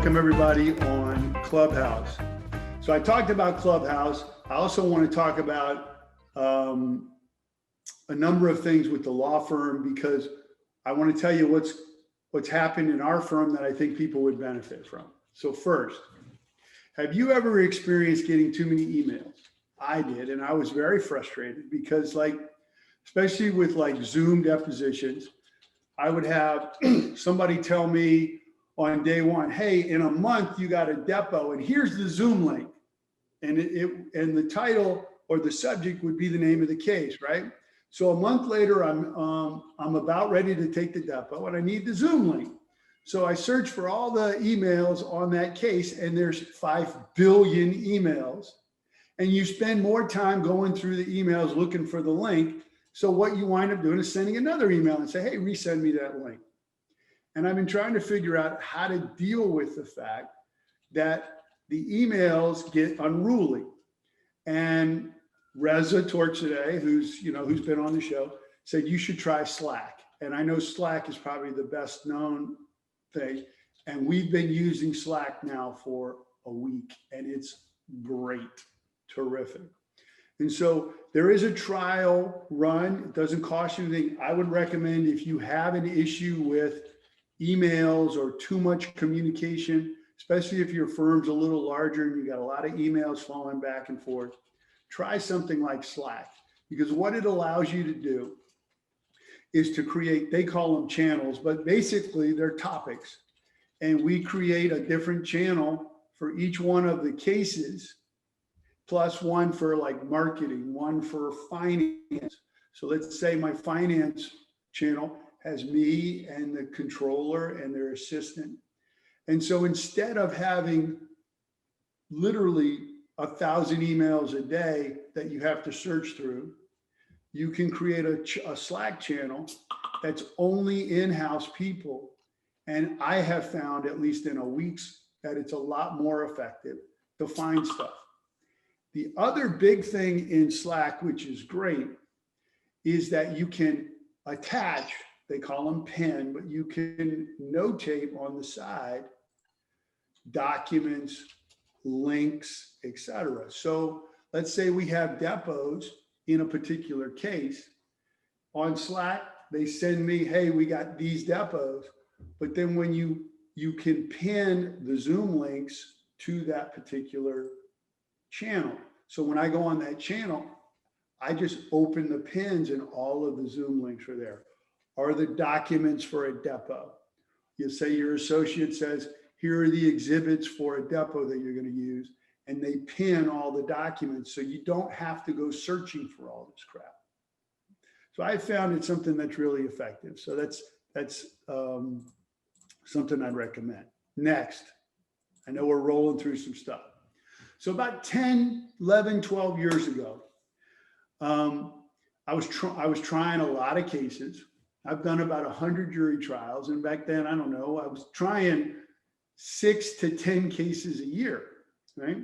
welcome everybody on Clubhouse. So I talked about Clubhouse. I also want to talk about a number of things with the law firm, because I want to tell you what's happened in our firm that I think people would benefit from. So first, have you ever experienced getting too many emails? I did, and I was very frustrated because, especially with Zoom depositions, I would have somebody tell me on day one, hey, in a month you got a depo and here's the Zoom link. And and the title or the subject would be the name of the case, right? So a month later, I'm about ready to take the depo and I need the Zoom link. So I search for all the emails on that case, and there's 5 billion emails. And you spend more time going through the emails looking for the link. So what you wind up doing is sending another email and say, hey, resend me that link. And I've been trying to figure out how to deal with the fact that the emails get unruly. And Reza Torchtoday, who's been on the show, said you should try Slack. And I know Slack is probably the best known thing. And we've been using Slack now for a week, and it's great, terrific. And so there is a trial run. It doesn't cost you anything. I would recommend, if you have an issue with emails or too much communication, especially if your firm's a little larger and you got a lot of emails flowing back and forth, try something like Slack, because what it allows you to do is to create, they call them channels, but basically they're topics. And we create a different channel for each one of the cases, plus one for marketing, one for finance. So let's say my finance channel has me and the controller and their assistant. And so instead of having literally 1,000 emails a day that you have to search through, you can create a Slack channel that's only in-house people. And I have found, at least in a week's, that it's a lot more effective to find stuff. The other big thing in Slack, which is great, is that you can attach, they call them pin, but you can notate on the side documents, links, etc. So let's say we have depots in a particular case. On Slack, they send me, hey, we got these depots. But then when you can pin the Zoom links to that particular channel. So when I go on that channel, I just open the pins and all of the Zoom links are there. Are the documents for a depo. You say your associate says, here are the exhibits for a depo that you're going to use, and they pin all the documents so you don't have to go searching for all this crap. So I found it's something that's really effective. So that's something I'd recommend. Next, I know we're rolling through some stuff. So about 10, 11, 12 years ago, I was trying a lot of cases. I've done about 100 jury trials. And back then, I don't know, I was trying 6 to 10 cases a year, right?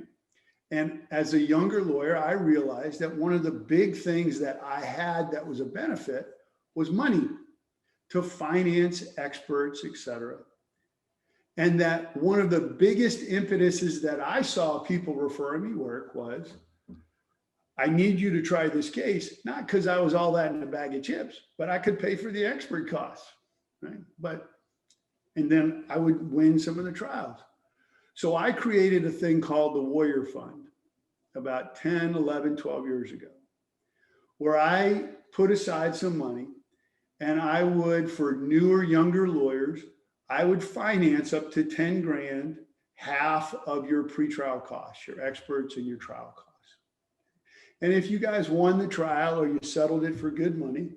And as a younger lawyer, I realized that one of the big things that I had that was a benefit was money to finance experts, et cetera. And that one of the biggest impetuses that I saw people referring me work was, I need you to try this case, not because I was all that in a bag of chips, but I could pay for the expert costs, right? And then I would win some of the trials. So I created a thing called the Warrior Fund about 10, 11, 12 years ago, where I put aside some money and I would, for newer, younger lawyers, I would finance up to 10 grand, half of your pretrial costs, your experts and your trial costs. And if you guys won the trial or you settled it for good money,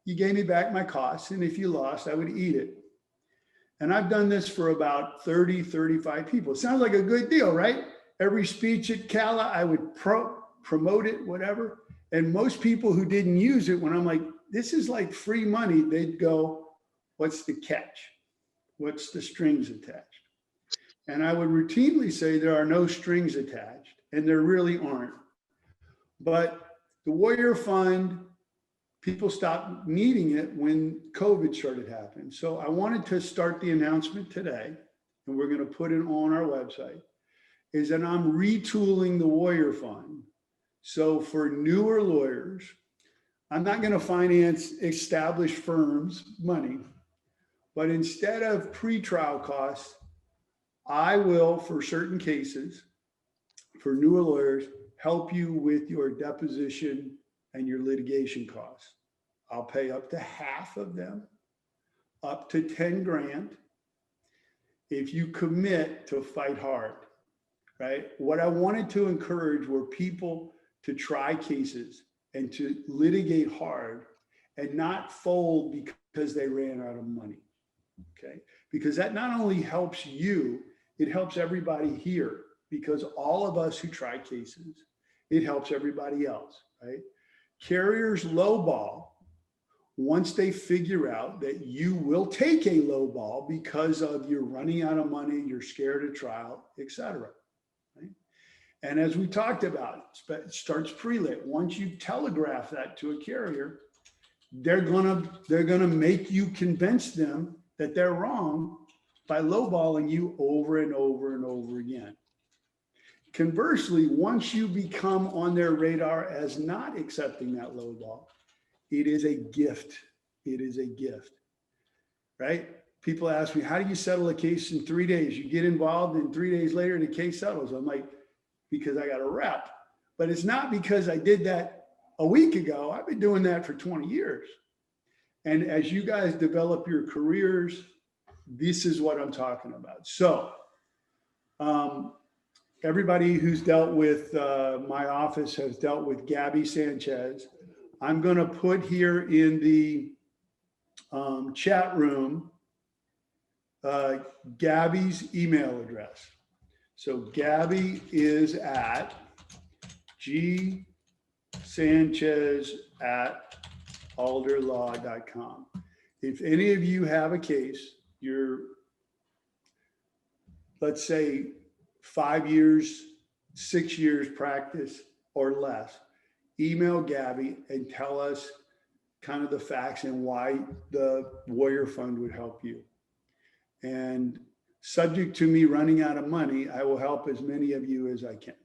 you gave me back my costs. And if you lost, I would eat it. And I've done this for about 30, 35 people. It sounds like a good deal, right? Every speech at CALA, I would promote it, whatever. And most people who didn't use it, when I'm like, this is like free money, they'd go, what's the catch? What's the strings attached? And I would routinely say there are no strings attached, and there really aren't. But the Warrior Fund, people stopped needing it when COVID started happening. So I wanted to start the announcement today and we're going to put it on our website, is that I'm retooling the Warrior Fund. So for newer lawyers, I'm not going to finance established firms' money, but instead of pre-trial costs, I will, for certain cases, for newer lawyers, help you with your deposition and your litigation costs. I'll pay up to half of them, up to 10 grand, if you commit to fight hard, right? What I wanted to encourage were people to try cases and to litigate hard and not fold because they ran out of money, okay? Because that not only helps you, it helps everybody here, because all of us who try cases, it helps everybody else, right? Carriers lowball once they figure out that you will take a lowball because of you're running out of money, you're scared of trial, et cetera. Right? And as we talked about, it starts pre-lit. Once you telegraph that to a carrier, they're gonna make you convince them that they're wrong by lowballing you over and over and over again. Conversely, once you become on their radar as not accepting that lowball, it is a gift. It is a gift, right? People ask me, how do you settle a case in 3 days? You get involved and 3 days later the case settles. I'm like, because I got a rep. But it's not because I did that a week ago. I've been doing that for 20 years. And as you guys develop your careers, this is what I'm talking about. So everybody who's dealt with my office has dealt with Gabby Sanchez. I'm going to put here in the chat room Gabby's email address. So Gabby is at gsanchez@alderlaw.com. If any of you have a case, you're, let's say, 5 years, 6 years practice or less, email Gabby and tell us kind of the facts and why the Warrior Fund would help you. And subject to me running out of money, I will help as many of you as I can,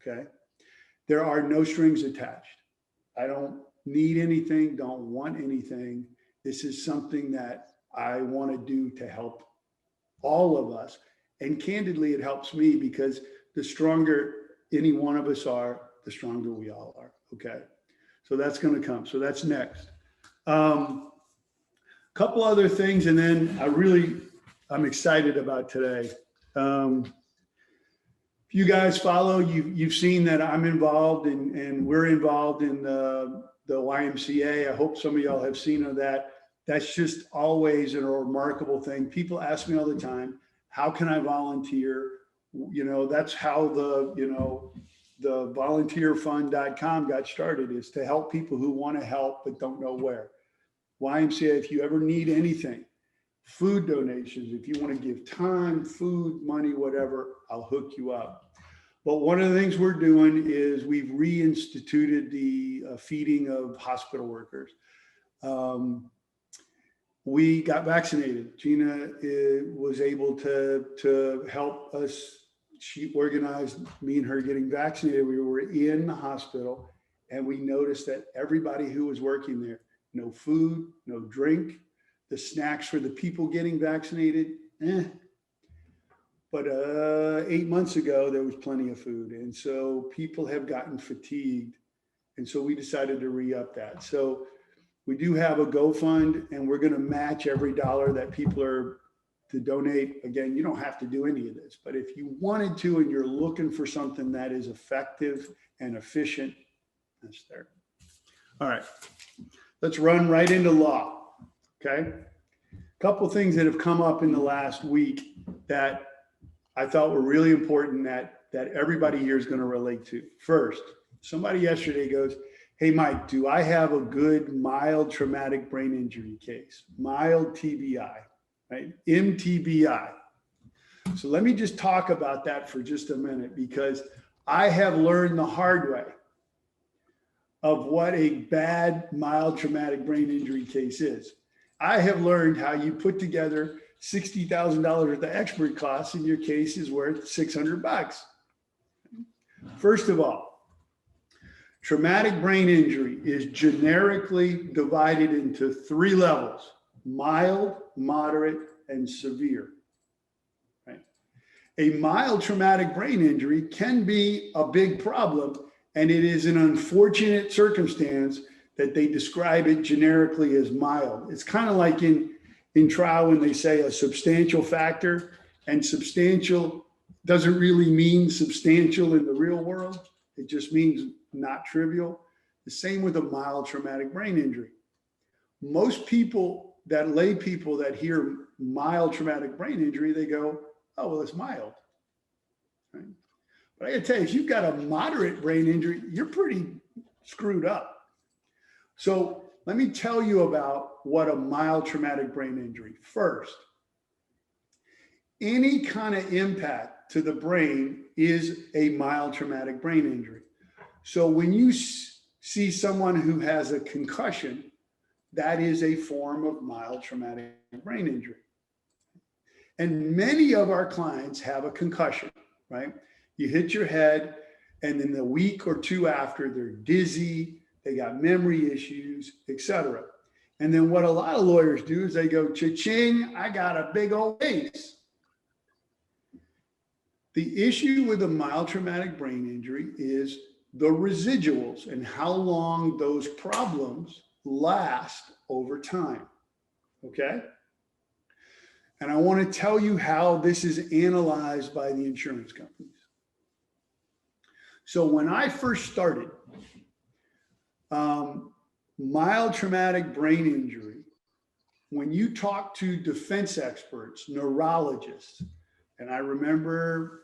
okay? There are no strings attached. I don't need anything, don't want anything. This is something that I want to do to help all of us. And candidly, it helps me because the stronger any one of us are, the stronger we all are, okay? So that's going to come. So that's next. Couple other things, and then I'm excited about today. If you guys follow, you've seen that I'm involved and we're involved in the YMCA. I hope some of y'all have seen of that. That's just always a remarkable thing. People ask me all the time, how can I volunteer? You know, that's how the volunteerfund.com got started, is to help people who want to help but don't know where. YMCA, if you ever need anything, food donations, if you want to give time, food, money, whatever, I'll hook you up. But one of the things we're doing is we've reinstituted the feeding of hospital workers. We got vaccinated. Gina was able to help us. She organized me and her getting vaccinated. We were in the hospital and we noticed that everybody who was working there, no food, no drink, the snacks for the people getting vaccinated, But 8 months ago, there was plenty of food. And so people have gotten fatigued. And so we decided to re-up that. So we do have a GoFund, and we're going to match every dollar that people are to donate. Again, you don't have to do any of this, but if you wanted to and you're looking for something that is effective and efficient, that's there. All right, let's run right into law. Okay, a couple of things that have come up in the last week that I thought were really important that everybody here is going to relate to. First, somebody yesterday goes, "Hey, Mike, do I have a good mild traumatic brain injury case? Mild TBI, right? MTBI." So let me just talk about that for just a minute, because I have learned the hard way of what a bad mild traumatic brain injury case is. I have learned how you put together $60,000 worth of expert costs and your case is worth $600. First of all, traumatic brain injury is generically divided into 3 levels: mild, moderate, and severe. Right? A mild traumatic brain injury can be a big problem, and it is an unfortunate circumstance that they describe it generically as mild. It's kind of like in trial when they say a substantial factor, and substantial doesn't really mean substantial in the real world. It just means not trivial. The same with a mild traumatic brain injury. Most people, lay people that hear mild traumatic brain injury, they go, oh, well, it's mild. Right? But I gotta tell you, if you've got a moderate brain injury, you're pretty screwed up. So let me tell you about what a mild traumatic brain injury. First, any kind of impact to the brain is a mild traumatic brain injury. So when you see someone who has a concussion, that is a form of mild traumatic brain injury. And many of our clients have a concussion, right? You hit your head, and then the week or 2 after, they're dizzy, they got memory issues, etc. And then what a lot of lawyers do is they go, cha-ching, I got a big old case. The issue with a mild traumatic brain injury is the residuals and how long those problems last over time, okay? And I want to tell you how this is analyzed by the insurance companies. So when I first started, mild traumatic brain injury, when you talk to defense experts, neurologists, and I remember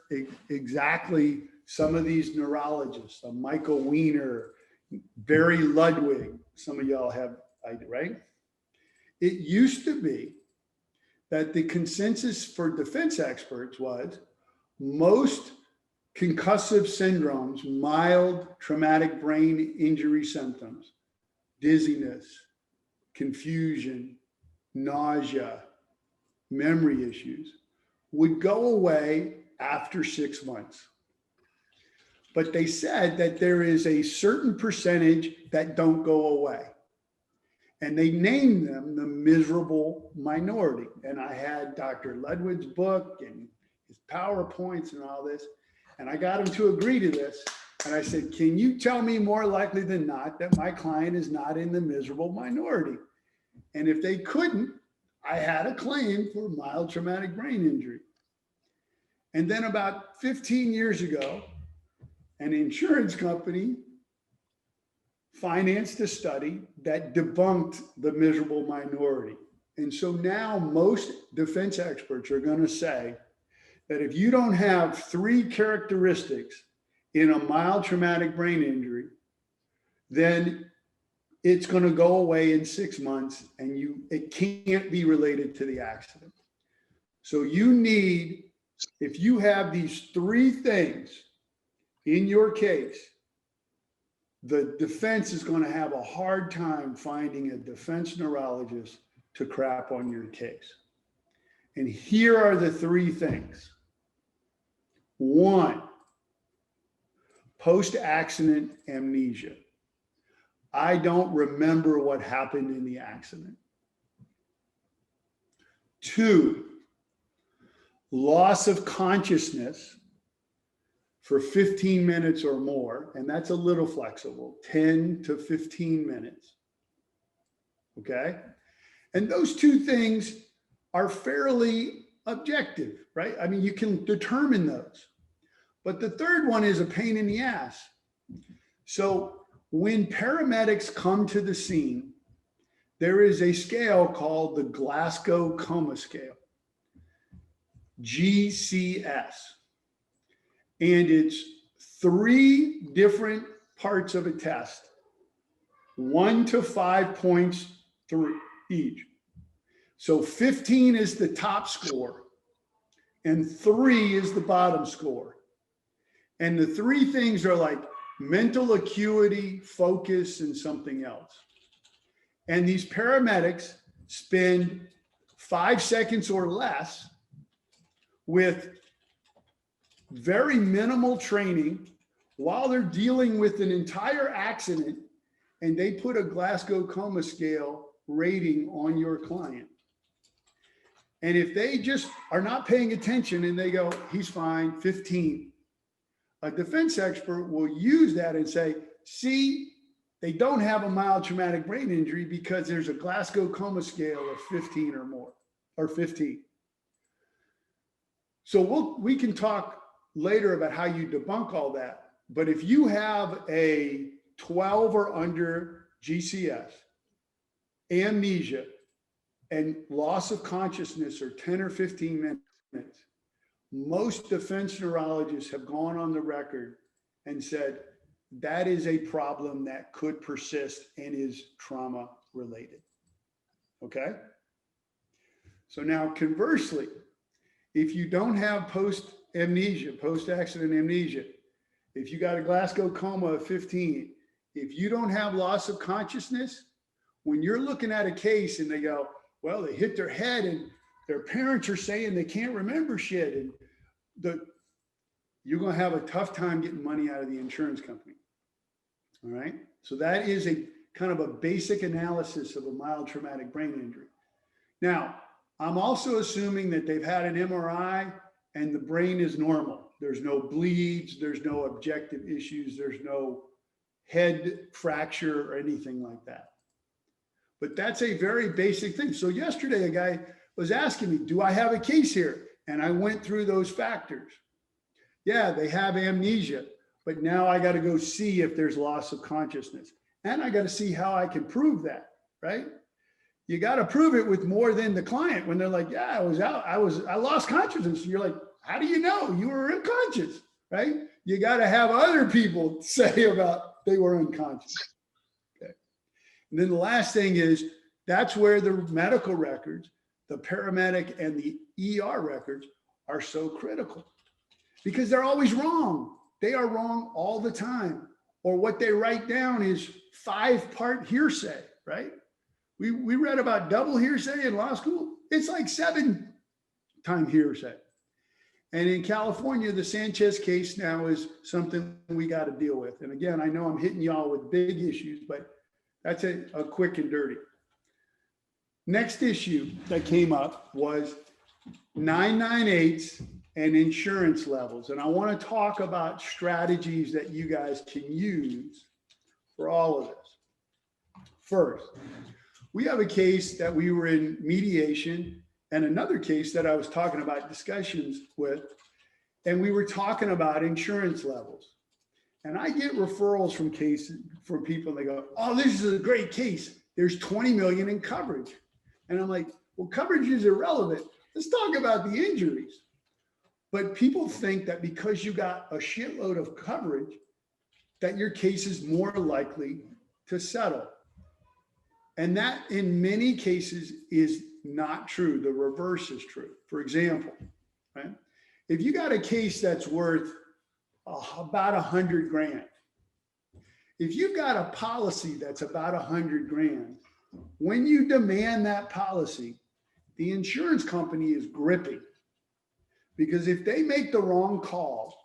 exactly some of these neurologists, Michael Weiner, Barry Ludwig, some of y'all have, right? It used to be that the consensus for defense experts was most concussive syndromes, mild traumatic brain injury symptoms, dizziness, confusion, nausea, memory issues, would go away after 6 months. But they said that there is a certain percentage that don't go away. And they named them the miserable minority. And I had Dr. Ludwig's book and his PowerPoints and all this. And I got him to agree to this. And I said, can you tell me more likely than not that my client is not in the miserable minority? And if they couldn't, I had a claim for mild traumatic brain injury. And then about 15 years ago, an insurance company financed a study that debunked the miserable minority. And so now most defense experts are going to say that if you don't have 3 characteristics in a mild traumatic brain injury, then it's going to go away in 6 months and it can't be related to the accident. So you need, if you have these 3 things in your case, the defense is going to have a hard time finding a defense neurologist to crap on your case. And here are the 3 things. 1, post-accident amnesia. I don't remember what happened in the accident. 2, loss of consciousness for 15 minutes or more, and that's a little flexible, 10 to 15 minutes, okay? And those 2 things are fairly objective, right? I mean, you can determine those. But the 3rd one is a pain in the ass. So when paramedics come to the scene, there is a scale called the Glasgow Coma Scale, GCS. And it's 3 different parts of a test, 1 to 5 points through each. So 15 is the top score and 3 is the bottom score. And the 3 things are like mental acuity, focus, and something else. And these paramedics spend 5 seconds or less with very minimal training while they're dealing with an entire accident, and they put a Glasgow coma scale rating on your client. And if they just are not paying attention and they go, he's fine, 15, a defense expert will use that and say, see, they don't have a mild traumatic brain injury because there's a Glasgow coma scale of 15 or more, or 15. So we can talk later about how you debunk all that. But if you have a 12 or under GCS, amnesia, and loss of consciousness or 10 or 15 minutes, most defense neurologists have gone on the record and said that is a problem that could persist and is trauma related. Okay? So now conversely, if you don't have post-amnesia, post-accident amnesia, if you got a Glasgow coma of 15, if you don't have loss of consciousness, when you're looking at a case and they go, well, they hit their head and their parents are saying they can't remember shit, and you're going to have a tough time getting money out of the insurance company. All right. So that is a kind of a basic analysis of a mild traumatic brain injury. Now, I'm also assuming that they've had an MRI and the brain is normal. There's no bleeds, there's no objective issues, there's no head fracture or anything like that. But that's a very basic thing. So yesterday, a guy was asking me, do I have a case here? And I went through those factors. Yeah, they have amnesia, but now I got to go see if there's loss of consciousness. And I got to see how I can prove that, right? You got to prove it with more than the client. When they're like, yeah, I lost consciousness. You're like, how do you know you were unconscious, right? You got to have other people say about they were unconscious. Okay. And then the last thing is, that's where the medical records, the paramedic and the ER records are so critical, because they're always wrong. They are wrong all the time. Or what they write down is 5-part hearsay, right? We read about double hearsay in law school. It's like 7-time hearsay. And in California, the Sanchez case now is something we got to deal with. And again, I know I'm hitting y'all with big issues, but that's a quick and dirty. Next issue that came up was 998s and insurance levels. And I want to talk about strategies that you guys can use for all of this. First, we have a case that we were in mediation and another case that I was talking about discussions with, and we were talking about insurance levels. And I get referrals from people, and they go, oh, this is a great case. There's 20 million in coverage. And I'm like, well, coverage is irrelevant. Let's talk about the injuries. But people think that because you got a shitload of coverage, that your case is more likely to settle. And that in many cases is not true. The reverse is true. For example, right? If you got a case that's worth about 100 grand, if you've got a policy that's about 100 grand, when you demand that policy, the insurance company is gripping, because if they make the wrong call,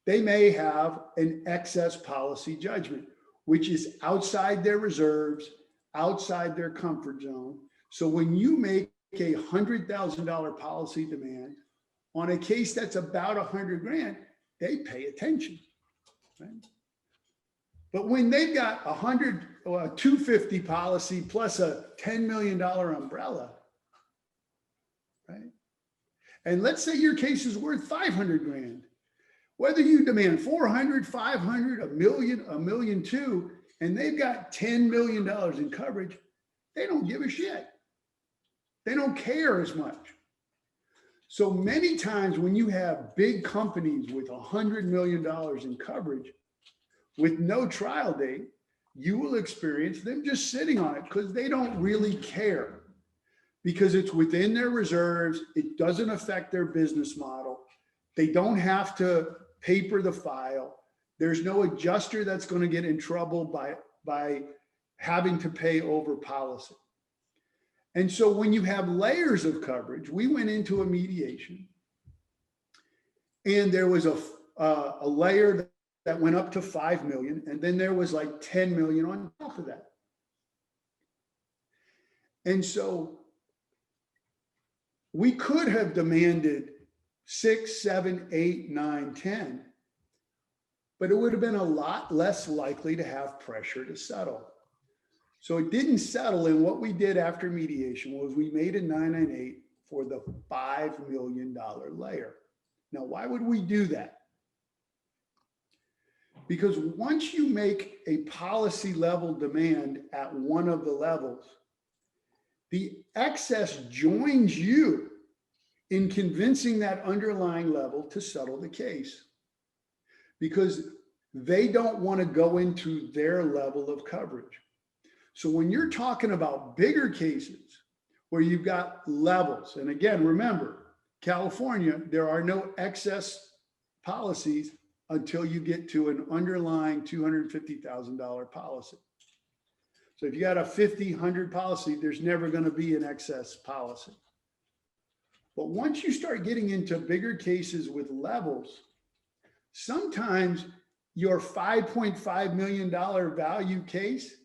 they may have an excess policy judgment, which is outside their reserves, outside their comfort zone. So when you make a $100,000 policy demand on a case that's about 100 grand, they pay attention, right? But when they've got a 250 policy plus a $10 million umbrella, right? And let's say your case is worth 500 grand. Whether you demand 400, 500, a million two, and they've got $10 million in coverage, they don't give a shit. They don't care as much. So many times when you have big companies with $100 million in coverage with no trial date, you will experience them just sitting on it because they don't really care, because it's within their reserves. It doesn't affect their business model. They don't have to paper the file. There's no adjuster that's going to get in trouble by having to pay over policy. And so when you have layers of coverage, we went into a mediation and there was a layer that went up to 5 million. And then there was like 10 million on top of that. And so we could have demanded 6, 7, 8, 9, 10, but it would have been a lot less likely to have pressure to settle. So it didn't settle. And what we did after mediation was we made a 998 for the $5 million layer. Now, why would we do that? Because once you make a policy level demand at one of the levels, the excess joins you in convincing that underlying level to settle the case, because they don't want to go into their level of coverage. So when you're talking about bigger cases where you've got levels, and again, remember, California, there are no excess policies until you get to an underlying $250,000 policy. So if you got a 50, 100 policy, there's never going to be an excess policy. But once you start getting into bigger cases with levels, sometimes your $5.5 million value case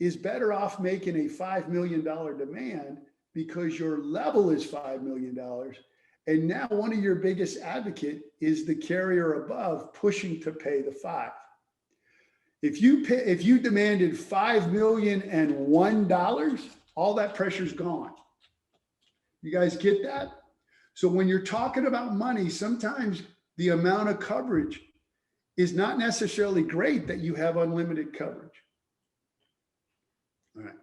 is better off making a $5 million demand because your level is $5 million. And now one of your biggest advocate is the carrier above pushing to pay the 5. If you demanded $5,001,001, all that pressure's gone. You guys get that? So when you're talking about money, sometimes the amount of coverage is not necessarily great that you have unlimited coverage. All right.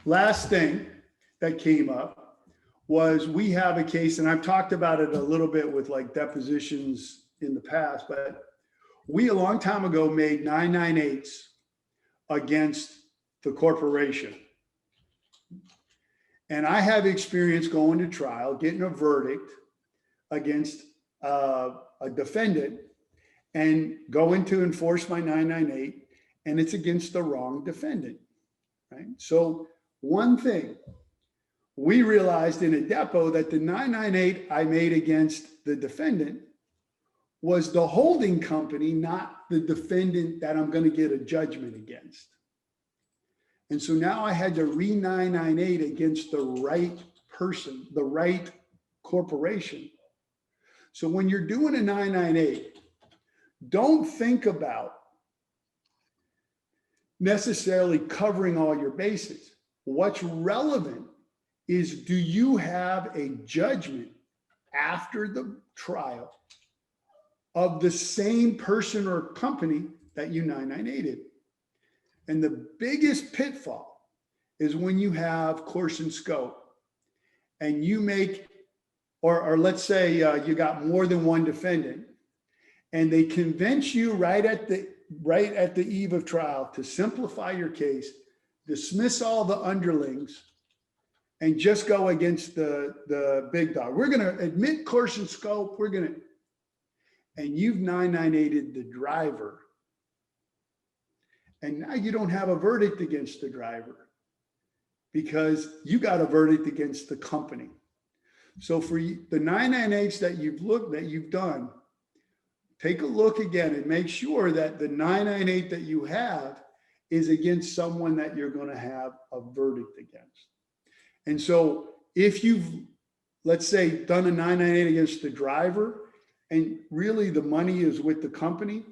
Last thing that came up was we have a case, and I've talked about it a little bit with like depositions in the past, but we a long time ago made 998s against the corporation. And I have experience going to trial, getting a verdict against a defendant and going to enforce my 998, and it's against the wrong defendant, right? So one thing, we realized in a depot that the 998 I made against the defendant was the holding company, not the defendant that I'm going to get a judgment against. And so now I had to re-998 against the right person, the right corporation. So when you're doing a 998, don't think about necessarily covering all your bases. What's relevant is, do you have a judgment after the trial of the same person or company that you 998'd? And the biggest pitfall is when you have course and scope and you make, or let's say you got more than one defendant and they convince you right at the eve of trial to simplify your case, dismiss all the underlings, and just go against the big dog. We're going to admit course and scope. And you've 998'd the driver. And now you don't have a verdict against the driver because you got a verdict against the company. So for the 998s that you've done, take a look again and make sure that the 998 that you have is against someone that you're going to have a verdict against. And so if you've, let's say, done a 998 against the driver and really the money is with the company,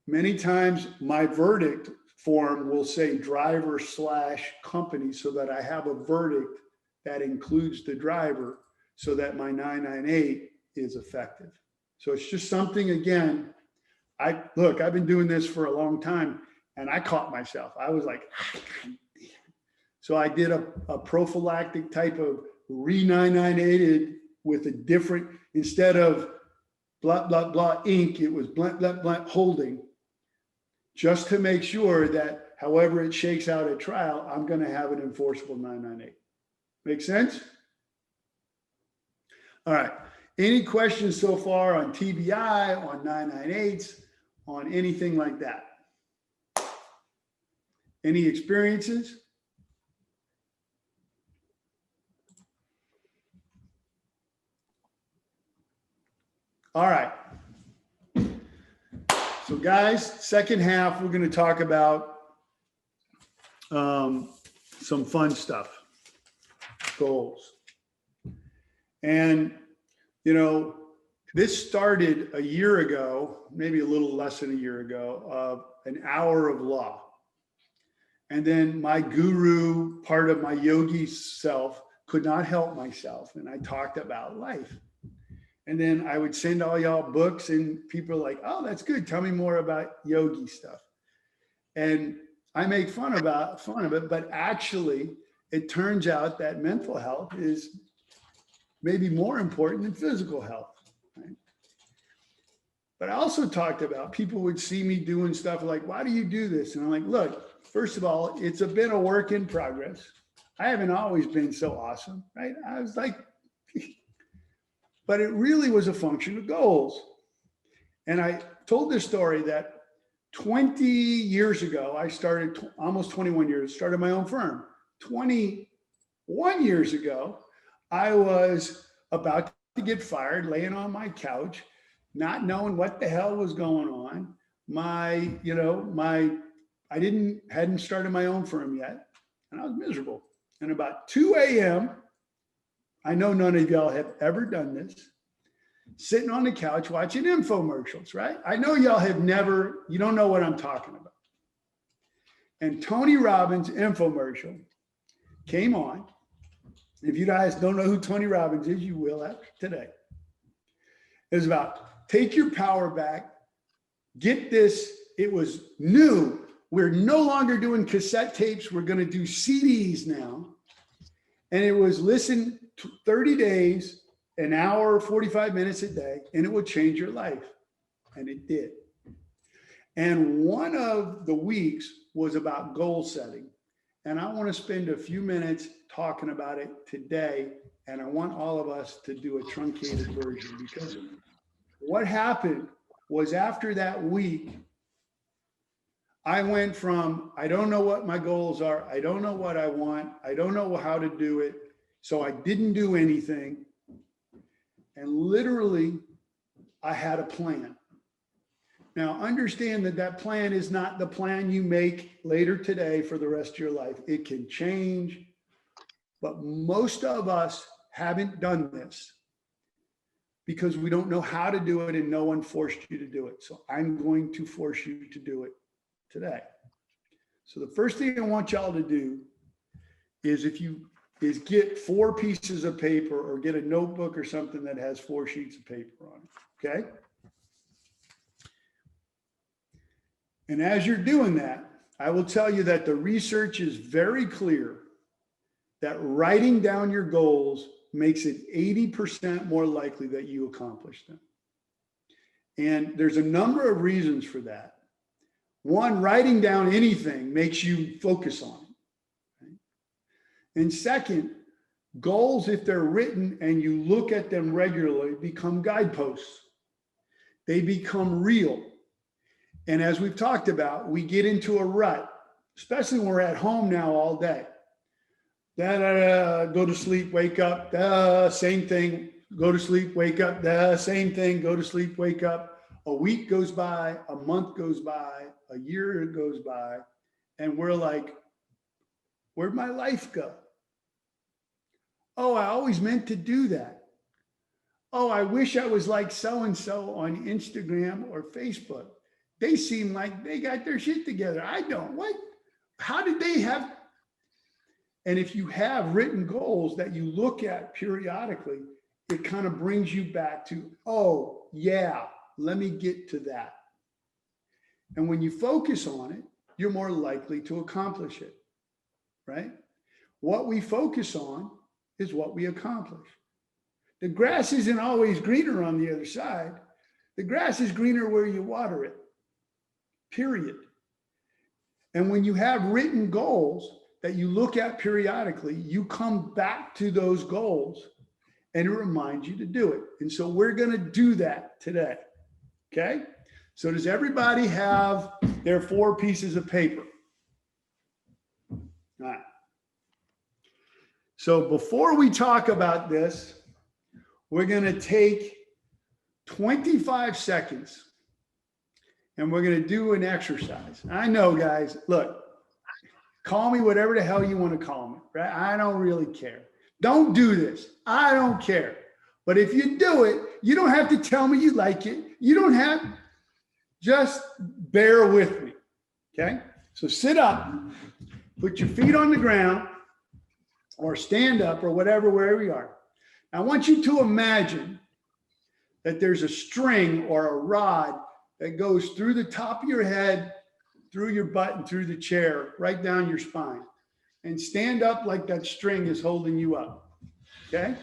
many times my verdict form will say driver/company so that I have a verdict that includes the driver so that my 998 is effective. So it's just something, again, I've been doing this for a long time and I caught myself. I was like, so I did a prophylactic type of re-998'd with a different, instead of blah, blah, blah, Inc., it was blah, blah, blah, holding, just to make sure that however it shakes out at trial, I'm going to have an enforceable 998. Make sense? All right. Any questions so far on TBI, on 998s, on anything like that? Any experiences? All right. So guys, second half, we're going to talk about some fun stuff, goals. And, you know, this started a year ago, maybe a little less than a year ago, of an hour of law. And then my guru, part of my yogi self, could not help myself. And I talked about life. And then I would send all y'all books and people are like, oh, that's good. Tell me more about yogi stuff. And I make fun of it, but actually it turns out that mental health is maybe more important than physical health. Right? But I also talked about people would see me doing stuff like, why do you do this? And I'm like, look, first of all, it's been a work in progress. I haven't always been so awesome, right? I was like, but it really was a function of goals. And I told this story that 20 years ago, I started, almost 21 years, started my own firm. 21 years ago, I was about to get fired, laying on my couch, not knowing what the hell was going on. Hadn't started my own firm yet, and I was miserable. And about 2 a.m., I know none of y'all have ever done this, sitting on the couch watching infomercials, right? I know y'all have never, you don't know what I'm talking about. And Tony Robbins' infomercial came on. If you guys don't know who Tony Robbins is, you will after today. It was about take your power back, get this. It was new. We're no longer doing cassette tapes. We're going to do CDs now. And it was listen 30 days, an hour, 45 minutes a day, and it would change your life. And it did. And one of the weeks was about goal setting. And I want to spend a few minutes talking about it today. And I want all of us to do a truncated version, because what happened was after that week, I went from, I don't know what my goals are. I don't know what I want. I don't know how to do it. So I didn't do anything. And literally, I had a plan. Now, understand that that plan is not the plan you make later today for the rest of your life. It can change, but most of us haven't done this because we don't know how to do it and no one forced you to do it. So I'm going to force you to do it today. So the first thing I want y'all to do is get 4 pieces of paper or get a notebook or something that has 4 sheets of paper on it, okay? And as you're doing that, I will tell you that the research is very clear that writing down your goals makes it 80% more likely that you accomplish them. And there's a number of reasons for that. One, writing down anything makes you focus on it. Right? And second, goals, if they're written and you look at them regularly, become guideposts. They become real. And as we've talked about, we get into a rut, especially when we're at home now all day. Go to sleep, wake up, same thing, go to sleep, wake up, same thing, go to sleep, wake up. A week goes by, a month goes by, a year goes by, and we're like, where'd my life go? Oh, I always meant to do that. Oh, I wish I was like so-and-so on Instagram or Facebook. They seem like they got their shit together. I don't. What? How did they have? And if you have written goals that you look at periodically, it kind of brings you back to, oh, yeah, let me get to that. And when you focus on it, you're more likely to accomplish it, right? What we focus on is what we accomplish. The grass isn't always greener on the other side. The grass is greener where you water it, period. And when you have written goals that you look at periodically, you come back to those goals and it reminds you to do it. And so we're going to do that today. Okay. So does everybody have their 4 pieces of paper? All right. So before we talk about this, we're going to take 25 seconds. And we're going to do an exercise. I know, guys, look, call me whatever the hell you want to call me, right? I don't really care. Don't do this. I don't care. But if you do it, you don't have to tell me you like it. You don't have, just bear with me, okay? So sit up, put your feet on the ground, or stand up, or whatever, wherever you are. I want you to imagine that there's a string or a rod that goes through the top of your head, through your butt, and through the chair, right down your spine. And stand up like that string is holding you up, okay?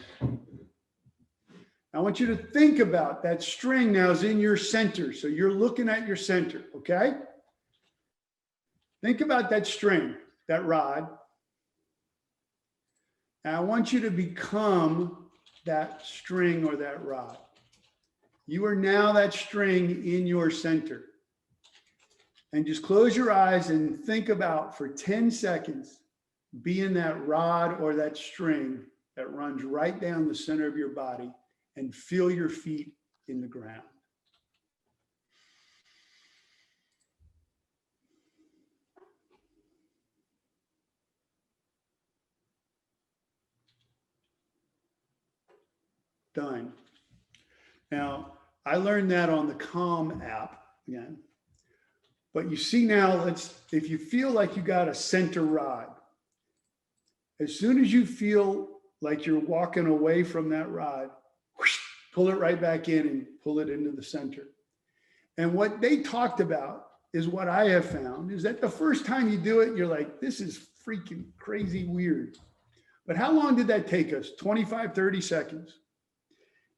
I want you to think about that string now is in your center. So you're looking at your center, okay? Think about that string, that rod. And I want you to become that string or that rod. You are now that string in your center. And just close your eyes and think about for 10 seconds being that rod or that string that runs right down the center of your body, and feel your feet in the ground. Done. Now, I learned that on the Calm app again. But you see now, if you feel like you got a center rod, as soon as you feel like you're walking away from that rod, whoosh, pull it right back in and pull it into the center. And what they talked about is what I have found is that the first time you do it, you're like, this is freaking crazy weird. But how long did that take us? 25, 30 seconds.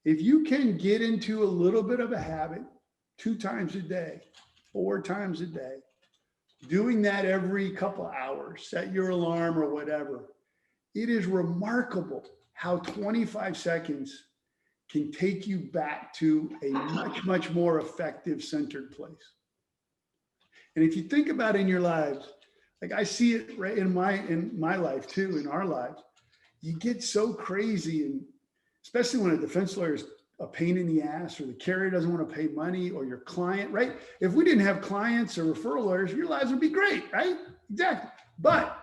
If you can get into a little bit of a habit 2 times a day, 4 times a day, doing that every couple hours, set your alarm or whatever, it is remarkable how 25 seconds can take you back to a much, much more effective centered place. And if you think about in your lives, like I see it right in my life too, in our lives, you get so crazy, and especially when a defense lawyer is a pain in the ass, or the carrier doesn't want to pay money, or your client, right? If we didn't have clients or referral lawyers, your lives would be great, right? Exactly. But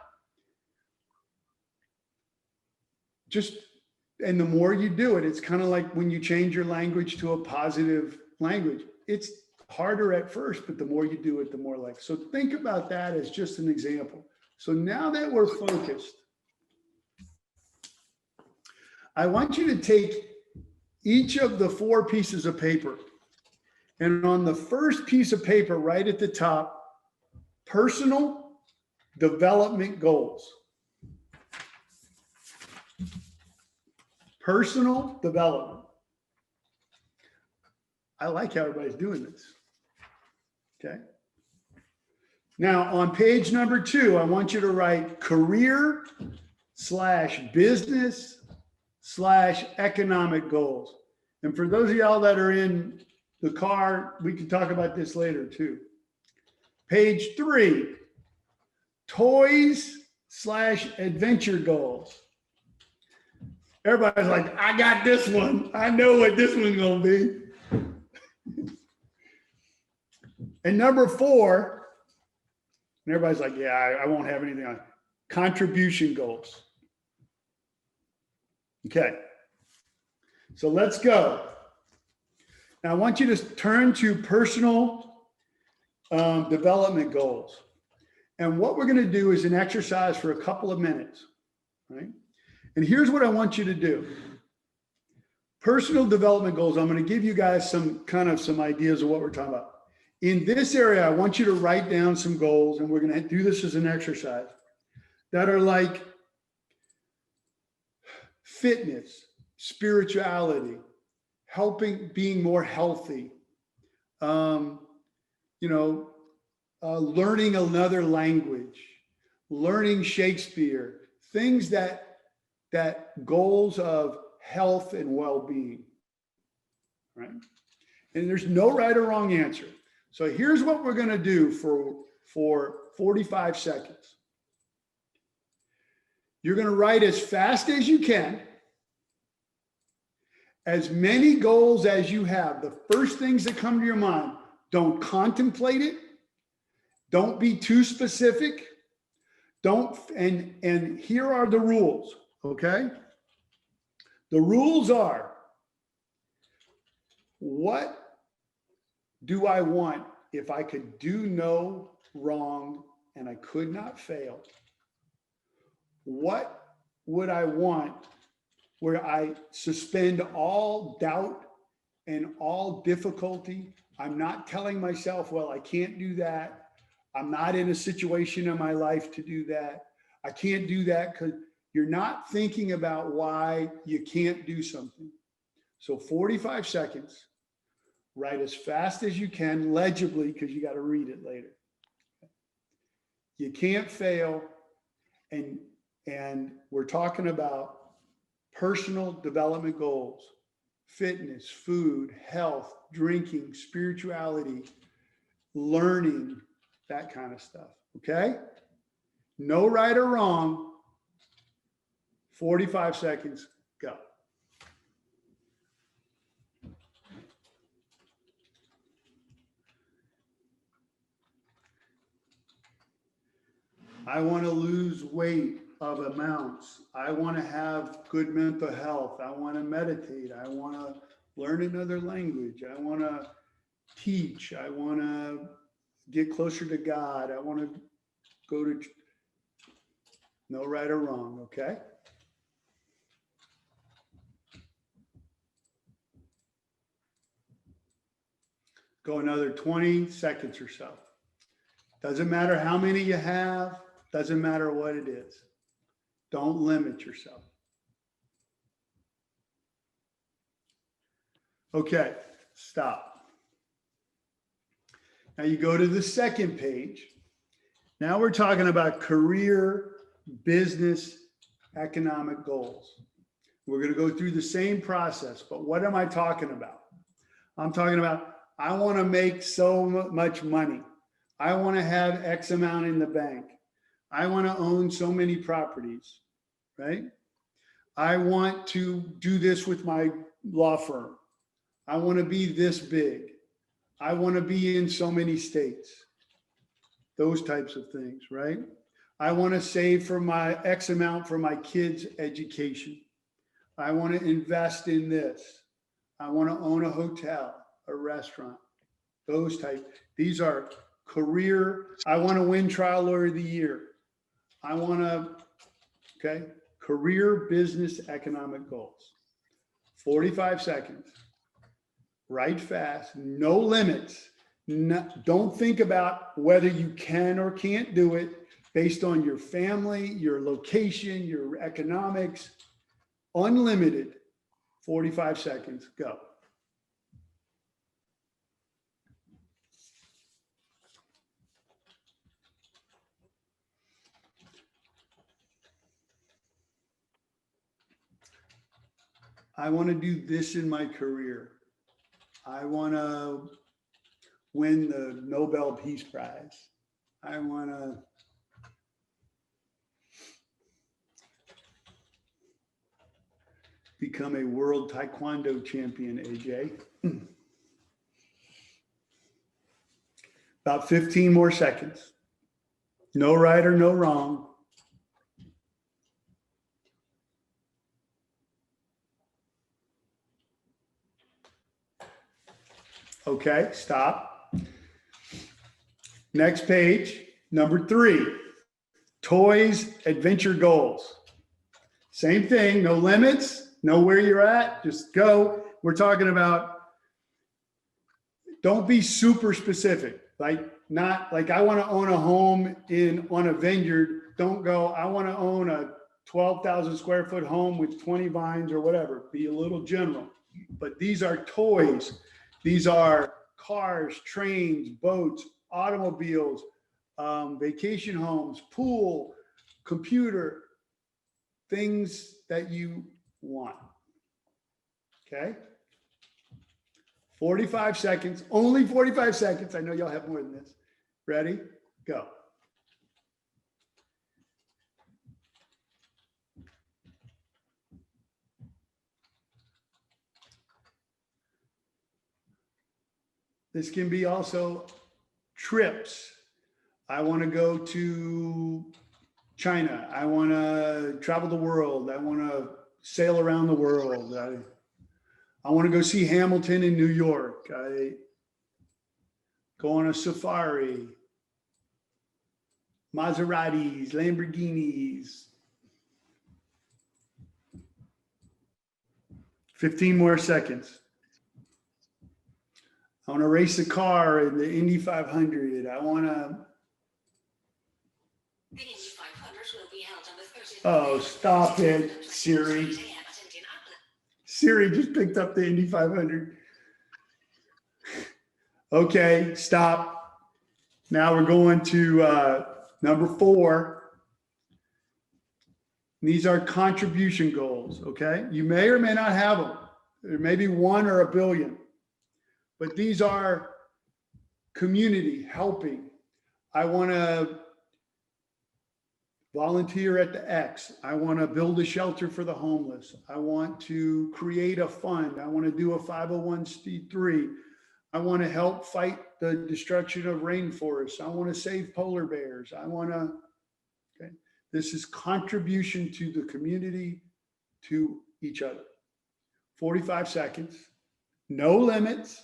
and the more you do it, it's kind of like when you change your language to a positive language. It's harder at first, but the more you do it, the more like. So think about that as just an example. So now that we're focused, I want you to take each of the 4 pieces of paper, and on the first piece of paper right at the top, personal development goals. Personal development. I like how everybody's doing this. Okay. Now on page number 2, I want you to write career/business/economic goals. And for those of y'all that are in the car, we can talk about this later too. Page 3, toys/adventure goals. Everybody's like, I got this one. I know what this one's going to be. And number 4, and everybody's like, yeah, I won't have anything on contribution goals. Okay. So let's go. Now I want you to turn to personal development goals. And what we're going to do is an exercise for a couple of minutes, right? And here's what I want you to do. Personal development goals. I'm going to give you guys some ideas of what we're talking about. In this area, I want you to write down some goals, and we're going to do this as an exercise, that are like fitness, spirituality, helping, being more healthy, learning another language, learning Shakespeare, things that goals of health and well-being, right? And there's no right or wrong answer. So here's what we're going to do for 45 seconds. You're going to write as fast as you can, as many goals as you have. The first things that come to your mind, don't contemplate it. Don't be too specific. And here are the rules, okay? The rules are, what do I want if I could do no wrong and I could not fail? What would I want where I suspend all doubt and all difficulty? I'm not telling myself, well, I can't do that. I'm not in a situation in my life to do that. I can't do that because you're not thinking about why you can't do something. So 45 seconds, write as fast as you can, legibly, because you got to read it later. You can't fail. And we're talking about personal development goals, fitness, food, health, drinking, spirituality, learning, that kind of stuff. Okay? No right or wrong. 45 seconds, go. I want to lose weight of amounts. I want to have good mental health. I want to meditate. I want to learn another language. I want to teach. I want to get closer to God. I want to go to, no right or wrong, okay? Go another 20 seconds or so. Doesn't matter how many you have, doesn't matter what it is. Don't limit yourself. Okay, stop. Now you go to the second page. Now we're talking about career, business, economic goals. We're going to go through the same process, but what am I talking about? I'm talking about, I want to make so much money. I want to have X amount in the bank. I want to own so many properties, right? I want to do this with my law firm. I want to be this big. I want to be in so many states. Those types of things, right? I want to save for my X amount for my kids' education. I want to invest in this. I want to own a hotel, a restaurant, those type. These are career. I want to win trial lawyer of the year. I want to, okay, career, business, economic goals. 45 seconds. Write fast, no limits. No, don't think about whether you can or can't do it based on your family, your location, your economics. Unlimited. 45 seconds, go. I want to do this in my career. I want to win the Nobel Peace Prize. I want to become a world taekwondo champion, AJ. About 15 more seconds. No right or no wrong. Okay, stop. Next page, number 3, toys, adventure goals. Same thing, no limits, know where you're at, just go. We're talking about, don't be super specific, like not like I want to own a home on a vineyard. Don't go, I want to own a 12,000 square foot home with 20 vines or whatever. Be a little general, but these are toys. These are cars, trains, boats, automobiles, vacation homes, pool, computer, things that you want. Okay? 45 seconds, only 45 seconds. I know y'all have more than this. Ready? Go. This can be also trips. I want to go to China. I want to travel the world. I want to sail around the world. I want to go see Hamilton in New York. I go on a safari. Maseratis, Lamborghinis. 15 more seconds. I want to race a car in the Indy 500. I want to. The Indy 500 will be held on the 30th. Oh, stop it, Siri. Siri just picked up the Indy 500. Okay, stop. Now we're going to number 4. These are contribution goals, okay? You may or may not have them. There may be 1 or 1 billion, but these are community helping. I want to volunteer at the X. I want to build a shelter for the homeless. I want to create a fund. I want to do a 501c3. I want to help fight the destruction of rainforests. I want to save polar bears. I want to, okay. This is contribution to the community, to each other. 45 seconds, no limits.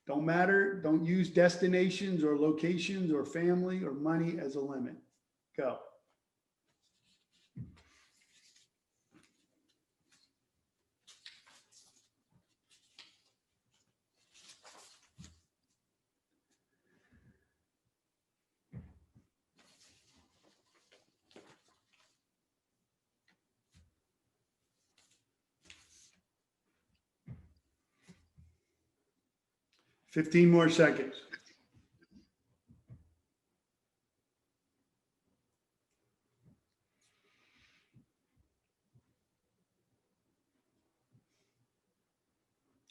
Don't matter. Don't use destinations or locations or family or money as a limit. Go. Fifteen more seconds.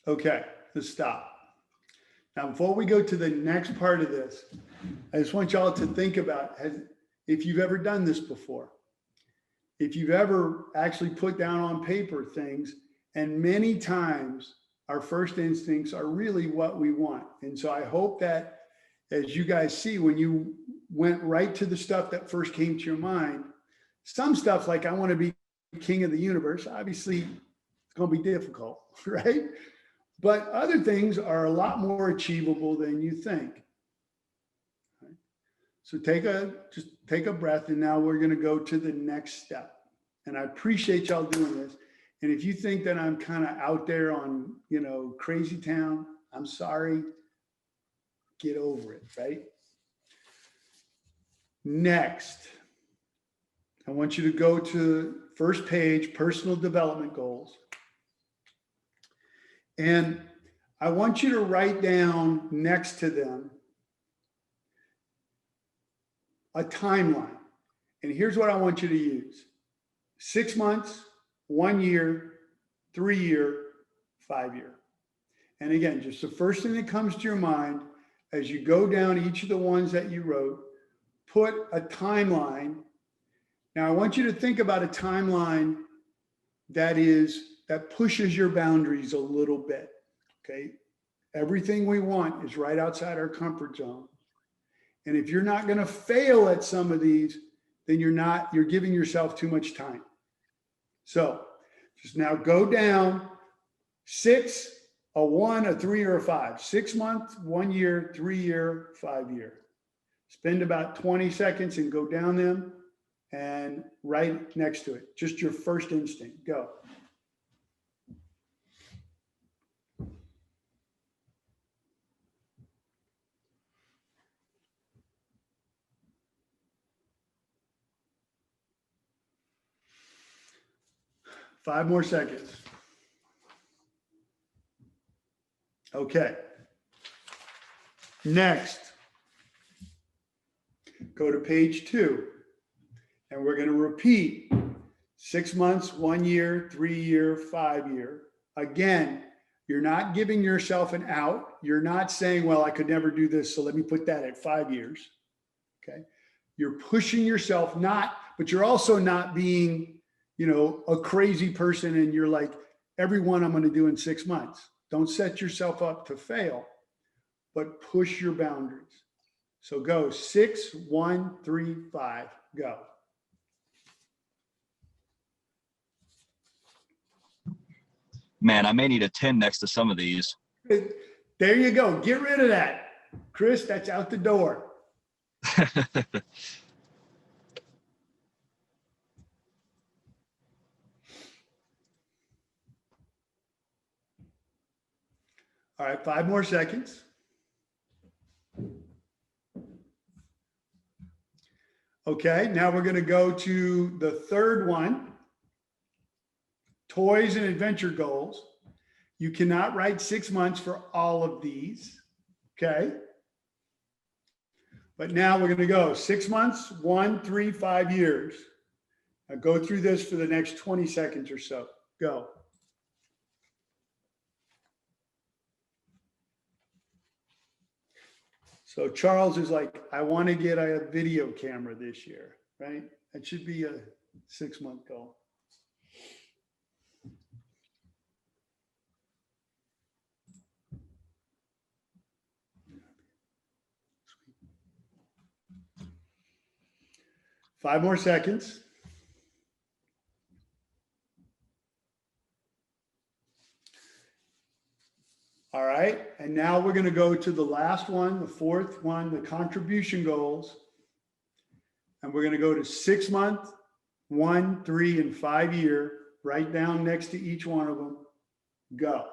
Okay, let's stop. Now, before we go to the next part of this, I just want y'all to think about if you've ever done this before, if you've ever actually put down on paper things, and many times our first instincts are really what we want. And so I hope that as you guys see, when you went right to the stuff that first came to your mind, some stuff like I want to be king of the universe, obviously it's going to be difficult, right? But other things are a lot more achievable than you think. So just take a breath, and now we're going to go to the next step. And I appreciate y'all doing this. And if you think that I'm kind of out there on, crazy town, I'm sorry. Get over it, right? Next, I want you to go to first page, personal development goals. And I want you to write down next to them a timeline. And here's what I want you to use: 6 months, 1 year, 3 year, 5 year. And again, just the first thing that comes to your mind as you go down each of the ones that you wrote, put a timeline. Now I want you to think about a timeline that pushes your boundaries a little bit, okay? Everything we want is right outside our comfort zone. And if you're not going to fail at some of these, then you're giving yourself too much time. So just now go down 6, a 1, a 3, or a 5. 6 months, 1 year, 3 year, 5 year. Spend about 20 seconds and go down them and right next to it. Just your first instinct. Go. Five more seconds. Okay. Next, go to page 2, and we're going to repeat 6 months, 1 year, 3 year, 5 year. Again, you're not giving yourself an out. You're not saying, well, I could never do this, so let me put that at 5 years. Okay. You're pushing yourself, but you're also not being, a crazy person and you're like, every one I'm going to do in 6 months. Don't set yourself up to fail, but push your boundaries. So go 6, 1, 3, 5, go. Man, I may need a 10 next to some of these. There you go. Get rid of that. Chris, that's out the door. All right, 5 more seconds. Okay, now we're going to go to the third one, toys and adventure goals. You cannot write 6 months for all of these, okay? But now we're going to go 6 months, 1, 3, 5 years. Now go through this for the next 20 seconds or so. Go. So Charles is like, I want to get a video camera this year, right? That should be a 6-month goal. Five more seconds. All right, and now we're going to go to the last one, the fourth one, the contribution goals. And we're going to go to 6 month, 1, 3, and 5 year, right down next to each one of them. Go.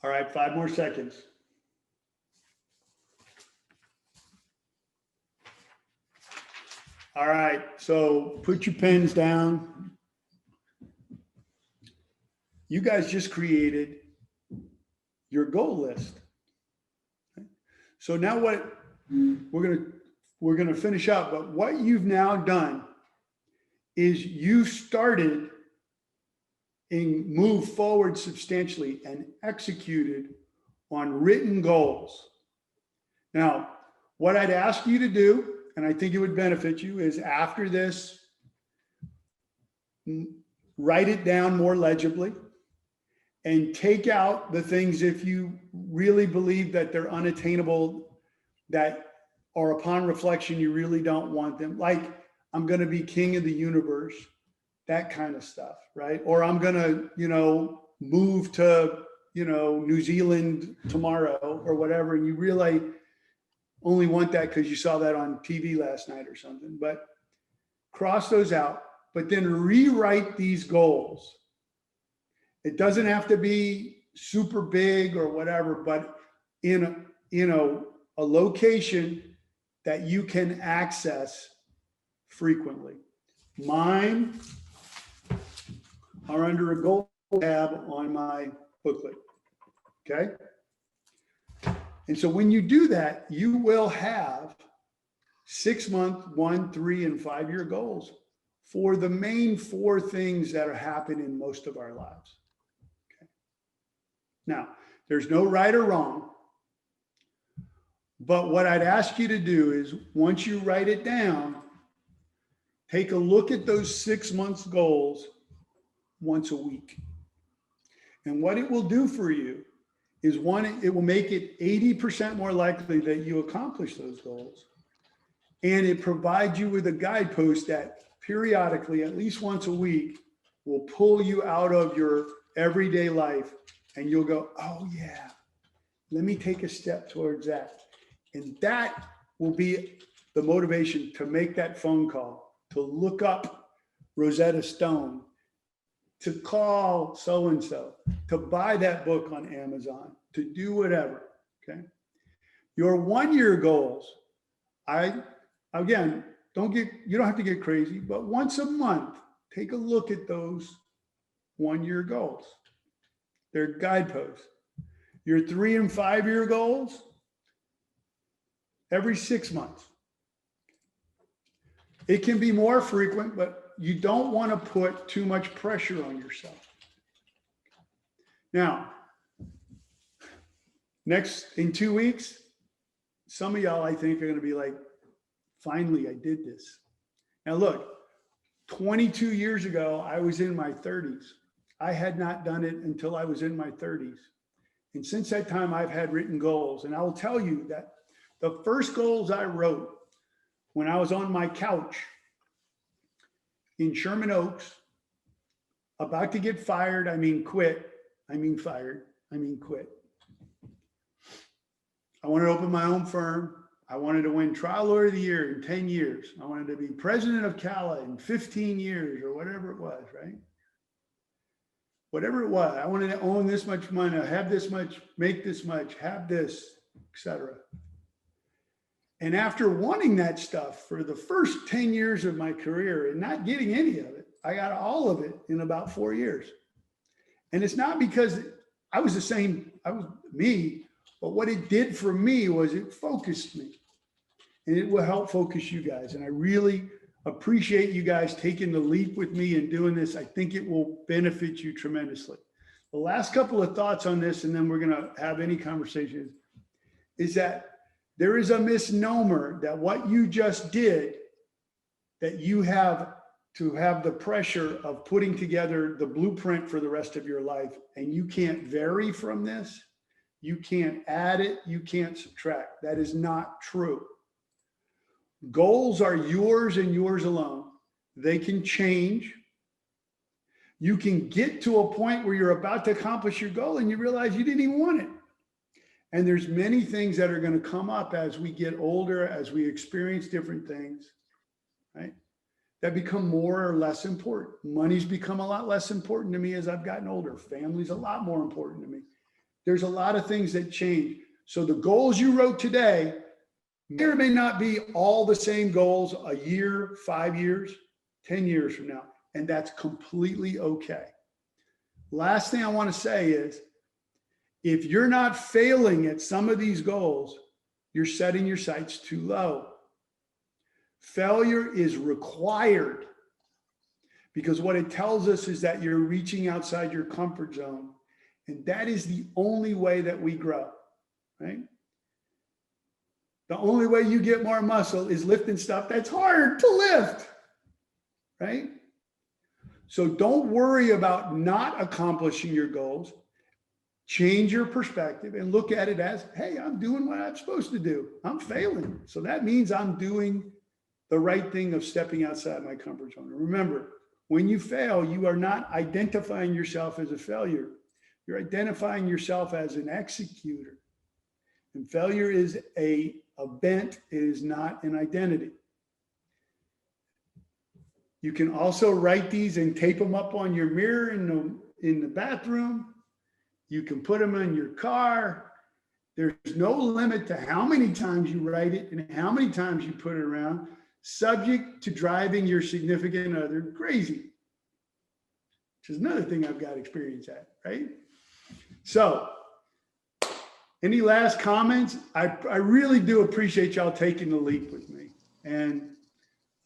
All right, 5 more seconds. All right, so put your pens down. You guys just created your goal list. So now what we're gonna finish up, but what you've now done is you started and moved forward substantially and executed on written goals. Now, what I'd ask you to do, and I think it would benefit you, is after this, write it down more legibly and take out the things if you really believe that they're unattainable, that or upon reflection, you really don't want them. Like, I'm going to be king of the universe, that kind of stuff, right? Or I'm going to, move to, New Zealand tomorrow or whatever. And you really only want that because you saw that on TV last night or something, but cross those out, but then rewrite these goals. It doesn't have to be super big or whatever, but in a location that you can access frequently. Mine are under a goal tab on my booklet, okay? And so when you do that, you will have 6 month, 1, 3, and 5 year goals for the main 4 things that are happening in most of our lives. Okay. Now, there's no right or wrong, but what I'd ask you to do is once you write it down, take a look at those 6 months goals once a week. And what it will do for you is, one, it will make it 80% more likely that you accomplish those goals. And it provides you with a guidepost that periodically, at least once a week, will pull you out of your everyday life. And you'll go, oh yeah, let me take a step towards that. And that will be the motivation to make that phone call, to look up Rosetta Stone, to call so-and-so, to buy that book on Amazon, to do whatever, okay? Your 1 year goals, you don't have to get crazy, but once a month, take a look at those 1 year goals. They're guideposts. Your 3 and 5 year goals, every 6 months. It can be more frequent, but you don't want to put too much pressure on yourself. Now, in 2 weeks, some of y'all I think are going to be like, finally, I did this. Now look, 22 years ago, I was in my 30s. I had not done it until I was in my 30s. And since that time, I've had written goals. And I will tell you that the first goals I wrote when I was on my couch in Sherman Oaks, about to get fired, I mean quit, I mean fired, I mean quit. I wanted to open my own firm. I wanted to win Trial Lawyer of the Year in 10 years. I wanted to be president of CALA in 15 years or whatever it was, right? Whatever it was. I wanted to own this much money, have this much, make this much, have this, etc. And after wanting that stuff for the first 10 years of my career and not getting any of it, I got all of it in about 4 years. And it's not because I was the same, I was me, but what it did for me was it focused me. And it will help focus you guys. And I really appreciate you guys taking the leap with me and doing this. I think it will benefit you tremendously. The last couple of thoughts on this, and then we're going to have any conversations, is that there is a misnomer that what you just did, that you have to have the pressure of putting together the blueprint for the rest of your life. And you can't vary from this. You can't add it. You can't subtract. That is not true. Goals are yours and yours alone. They can change. You can get to a point where you're about to accomplish your goal and you realize you didn't even want it. And there's many things that are going to come up as we get older, as we experience different things, right? That become more or less important. Money's become a lot less important to me as I've gotten older. Family's a lot more important to me. There's a lot of things that change. So the goals you wrote today may or may not be all the same goals a year, 5 years, 10 years from now. And that's completely okay. Last thing I want to say is, if you're not failing at some of these goals, you're setting your sights too low. Failure is required because what it tells us is that you're reaching outside your comfort zone. And that is the only way that we grow, right? The only way you get more muscle is lifting stuff that's hard to lift, right? So don't worry about not accomplishing your goals. Change your perspective and look at it as, hey, I'm doing what I'm supposed to do. I'm failing. So that means I'm doing the right thing of stepping outside my comfort zone. And remember, when you fail, you are not identifying yourself as a failure. You're identifying yourself as an executor. And failure is an event, it is not an identity. You can also write these and tape them up on your mirror in the bathroom. You can put them in your car. There's no limit to how many times you write it and how many times you put it around, subject to driving your significant other crazy, which is another thing I've got experience at, right? So, any last comments? I really do appreciate y'all taking the leap with me. And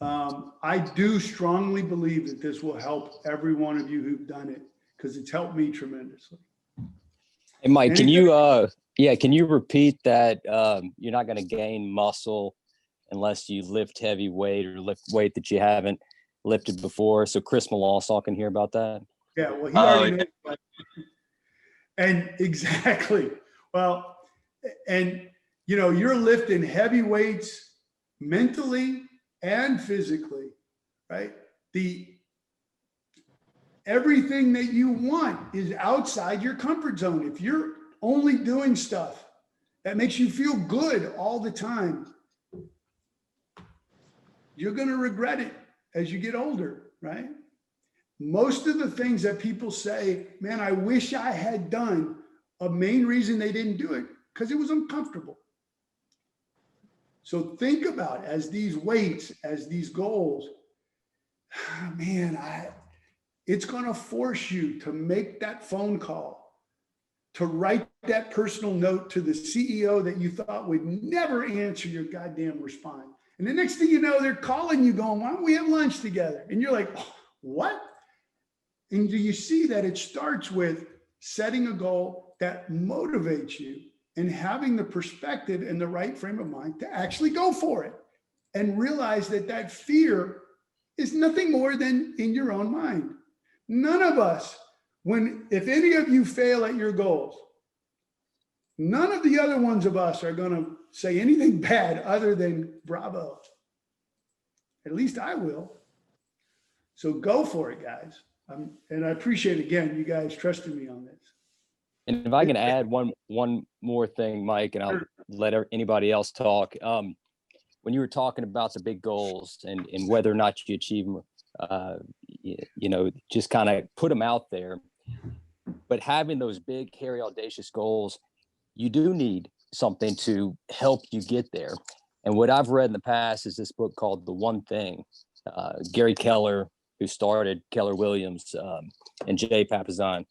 I do strongly believe that this will help every one of you who've done it because it's helped me tremendously. Hey, Mike, can you repeat that you're not going to gain muscle unless you lift heavy weight or lift weight that you haven't lifted before? So Chris Malasaw can hear about that. Yeah, well, he already knows that. And exactly. Well, and you know, you're lifting heavy weights mentally and physically, right? Everything that you want is outside your comfort zone. If you're only doing stuff that makes you feel good all the time, you're going to regret it as you get older, right? Most of the things that people say, man, I wish I had done, a main reason they didn't do it, because it was uncomfortable. So think about it as these weights, as these goals, man, it's going to force you to make that phone call, to write that personal note to the CEO that you thought would never answer your goddamn response. And the next thing you know, they're calling you going, why don't we have lunch together? And you're like, oh, what? And do you see that it starts with setting a goal that motivates you and having the perspective and the right frame of mind to actually go for it and realize that that fear is nothing more than in your own mind. None of us, if any of you fail at your goals, none of the other ones of us are going to say anything bad other than bravo. At least I will. So go for it, guys. And I appreciate, again, you guys trusting me on this. And if I can add one more thing, Mike, and I'll let anybody else talk. When you were talking about the big goals and whether or not you achieve them, just kind of put them out there. But having those big, hairy, audacious goals, you do need something to help you get there. And what I've read in the past is this book called The One Thing. Gary Keller, who started Keller Williams, and Jay Papasan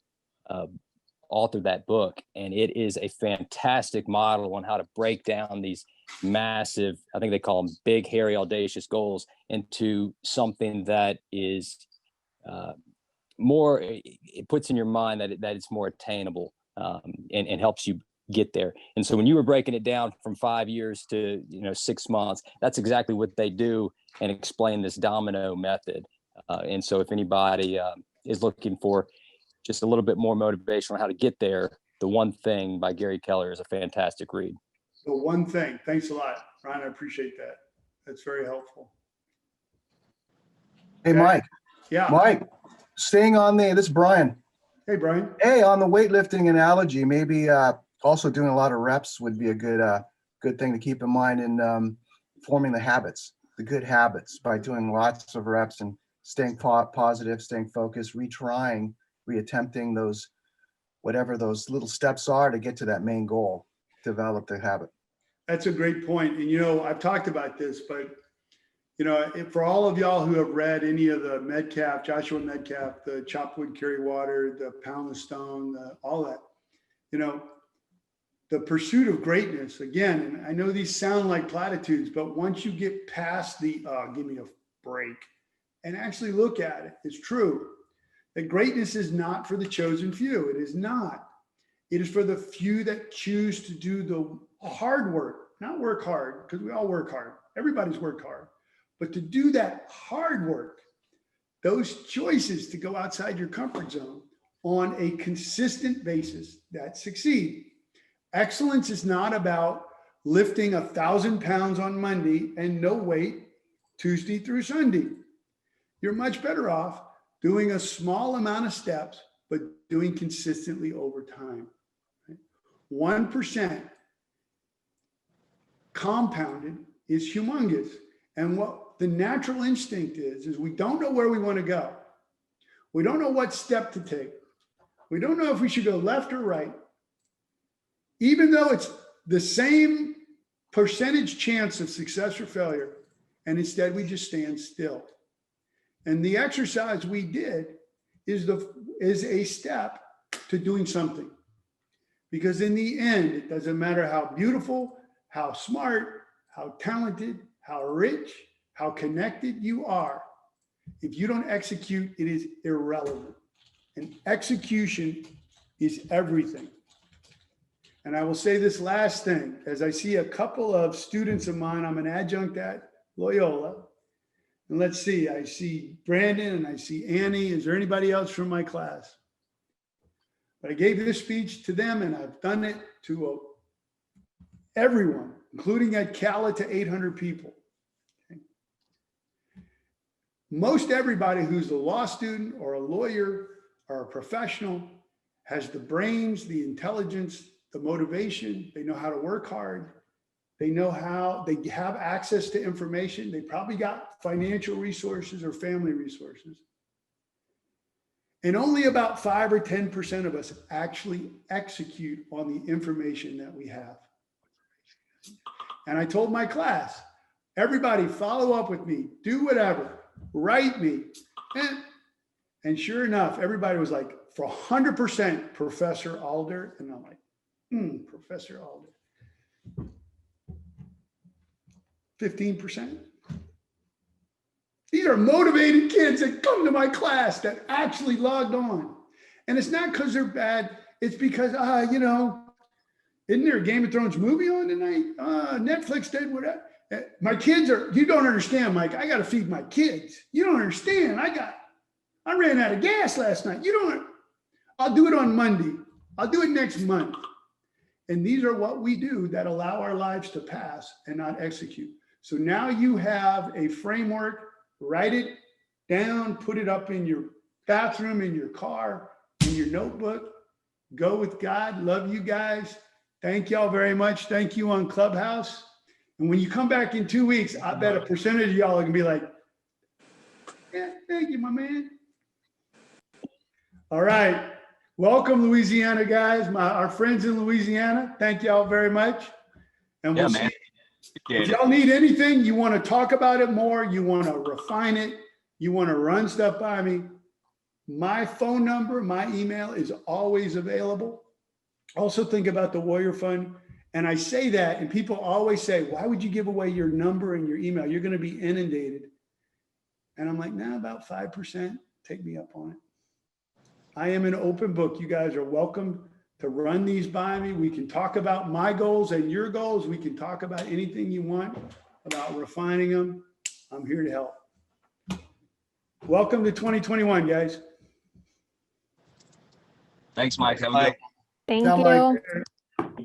authored that book. And it is a fantastic model on how to break down these massive, I think they call them big, hairy, audacious goals into something that is more, it puts in your mind that it's more attainable, and helps you get there. And so when you were breaking it down from 5 years to 6 months, that's exactly what they do and explain this domino method. And so if anybody is looking for just a little bit more motivation on how to get there, The One Thing by Gary Keller is a fantastic read. The One Thing. Thanks a lot, Ron. I appreciate that. That's very helpful. Hey, Okay. Mike. Yeah. Mike, staying on this is Brian. Hey, Brian. Hey, on the weightlifting analogy, maybe also doing a lot of reps would be a good thing to keep in mind in forming the good habits by doing lots of reps and staying positive, staying focused, retrying, reattempting those, whatever those little steps are to get to that main goal, develop the habit. That's a great point. And, I've talked about this, but, for all of y'all who have read any of the Joshua Metcalf, the Chop Wood, Carry Water, the Pound the Stone, all that, the pursuit of greatness, again, and I know these sound like platitudes, but once you get past the, give me a break, and actually look at it, it's true that greatness is not for the chosen few. It is not. It is for the few that choose to do the hard work, not work hard, because we all work hard. Everybody's worked hard. But to do that hard work, those choices to go outside your comfort zone on a consistent basis that succeed. Excellence is not about lifting 1,000 pounds on Monday and no weight Tuesday through Sunday. You're much better off doing a small amount of steps, but doing consistently over time. 1% compounded is humongous. And what the natural instinct is we don't know where we want to go. We don't know what step to take. We don't know if we should go left or right. Even though it's the same percentage chance of success or failure, and instead we just stand still. And the exercise we did is a step to doing something. Because in the end, it doesn't matter how beautiful, how smart, how talented, how rich, how connected you are. If you don't execute, it is irrelevant. And execution is everything. And I will say this last thing, as I see a couple of students of mine, I'm an adjunct at Loyola. And let's see, I see Brandon and I see Annie. Is there anybody else from my class? But I gave this speech to them and I've done it to everyone, including at Cala to 800 people. Okay. Most everybody who's a law student or a lawyer or a professional has the brains, the intelligence, the motivation. They know how to work hard. They know how, they have access to information. They probably got financial resources or family resources. And only about 5 or 10% of us actually execute on the information that we have. And I told my class, everybody follow up with me, do whatever, write me. And sure enough, everybody was like, for 100% Professor Alder. And I'm like, Professor Alder. 15%. These are motivated kids that come to my class that actually logged on. And it's not because they're bad. It's because, you know, isn't there a Game of Thrones movie on tonight? Netflix did whatever. My kids are, you don't understand, Mike. I got to feed my kids. You don't understand. I ran out of gas last night. I'll do it on Monday. I'll do it next month. And these are what we do that allow our lives to pass and not execute. So now you have a framework, write it down, put it up in your bathroom, in your car, in your notebook. Go with God. Love you guys. Thank y'all very much. Thank you on Clubhouse. And when you come back in 2 weeks, I bet a percentage of y'all are gonna be like, yeah, thank you, my man. All right. Welcome, Louisiana, guys. Our friends in Louisiana. Thank y'all very much. And we'll Yeah, man. see. If Appreciate it. y'all need anything, you want to talk about it more, you want to refine it, you want to run stuff by me, my phone number, my email is always available. Also think about the Warrior Fund. And I say that, and people always say, why would you give away your number and your email? You're going to be inundated. And I'm like, nah, about 5%. Take me up on it. I am an open book. You guys are welcome to run these by me. We can talk about my goals and your goals. We can talk about anything you want about refining them. I'm here to help. Welcome to 2021, guys. Thanks, Mike. Have a good Thank Ciao, you. Mike.